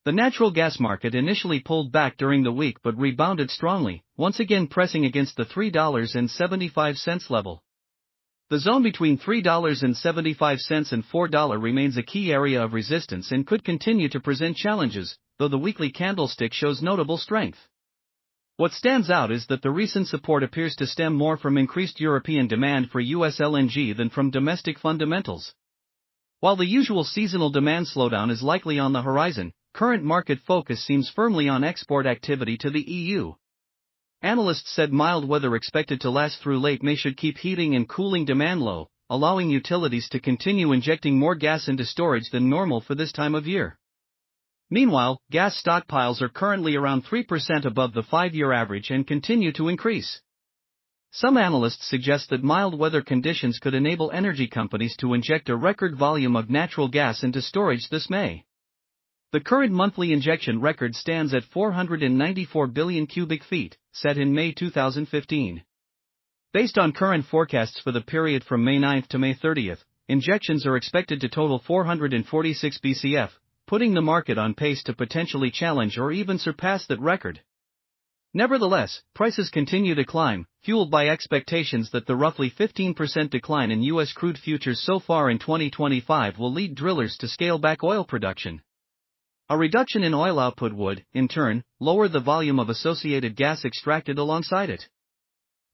The natural gas market initially pulled back during the week but rebounded strongly, once again pressing against the $3.75 level. The zone between $3.75 and $4 remains a key area of resistance and could continue to present challenges, though the weekly candlestick shows notable strength. What stands out is that the recent support appears to stem more from increased European demand for US LNG than from domestic fundamentals. While the usual seasonal demand slowdown is likely on the horizon, current market focus seems firmly on export activity to the EU. Analysts said mild weather expected to last through late May should keep heating and cooling demand low, allowing utilities to continue injecting more gas into storage than normal for this time of year. Meanwhile, gas stockpiles are currently around 3% above the 5-year average and continue to increase. Some analysts suggest that mild weather conditions could enable energy companies to inject a record volume of natural gas into storage this May. The current monthly injection record stands at 494 billion cubic feet, set in May 2015. Based on current forecasts for the period from May 9 to May 30, injections are expected to total 446 BCF, putting the market on pace to potentially challenge or even surpass that record. Nevertheless, prices continue to climb, fueled by expectations that the roughly 15% decline in U.S. crude futures so far in 2025 will lead drillers to scale back oil production. A reduction in oil output would, in turn, lower the volume of associated gas extracted alongside it.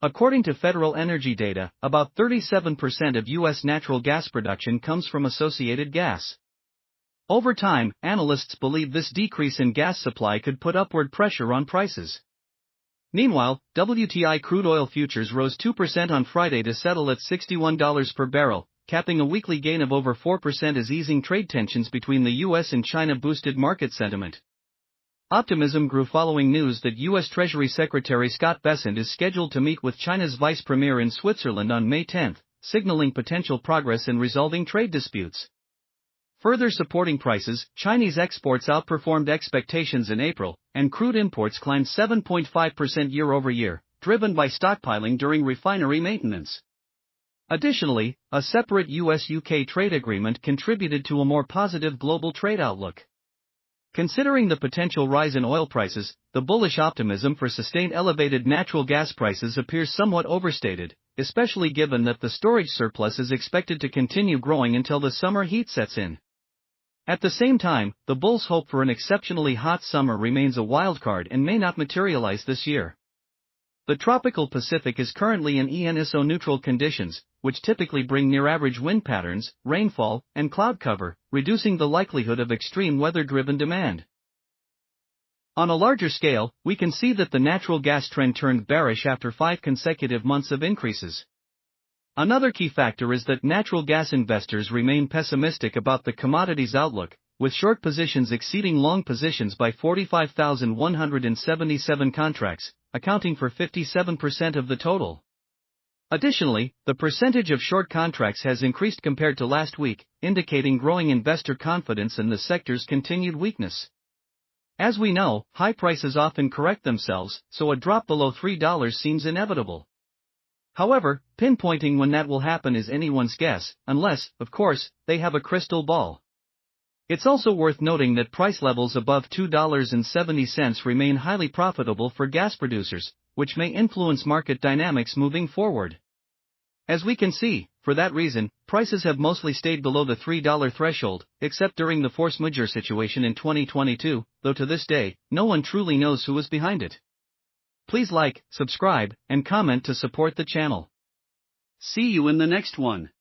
According to federal energy data, about 37% of U.S. natural gas production comes from associated gas. Over time, analysts believe this decrease in gas supply could put upward pressure on prices. Meanwhile, WTI crude oil futures rose 2% on Friday to settle at $61 per barrel, capping a weekly gain of over 4% as easing trade tensions between the U.S. and China boosted market sentiment. Optimism grew following news that U.S. Treasury Secretary Scott Bessent is scheduled to meet with China's vice premier in Switzerland on May 10, signaling potential progress in resolving trade disputes. Further supporting prices, Chinese exports outperformed expectations in April, and crude imports climbed 7.5% year-over-year, driven by stockpiling during refinery maintenance. Additionally, a separate US-UK trade agreement contributed to a more positive global trade outlook. Considering the potential rise in oil prices, the bullish optimism for sustained elevated natural gas prices appears somewhat overstated, especially given that the storage surplus is expected to continue growing until the summer heat sets in. At the same time, the bulls' hope for an exceptionally hot summer remains a wildcard and may not materialize this year. The tropical Pacific is currently in ENSO-neutral conditions, which typically bring near-average wind patterns, rainfall, and cloud cover, reducing the likelihood of extreme weather-driven demand. On a larger scale, we can see that the natural gas trend turned bearish after 5 consecutive months of increases. Another key factor is that natural gas investors remain pessimistic about the commodity's outlook, with short positions exceeding long positions by 45,177 contracts, accounting for 57% of the total. Additionally, the percentage of short contracts has increased compared to last week, indicating growing investor confidence in the sector's continued weakness. As we know, high prices often correct themselves, so a drop below $3 seems inevitable. However, pinpointing when that will happen is anyone's guess, unless, of course, they have a crystal ball. It's also worth noting that price levels above $2.70 remain highly profitable for gas producers, which may influence market dynamics moving forward. As we can see, for that reason, prices have mostly stayed below the $3 threshold, except during the force majeure situation in 2022, though to this day, no one truly knows who is behind it. Please like, subscribe, and comment to support the channel. See you in the next one.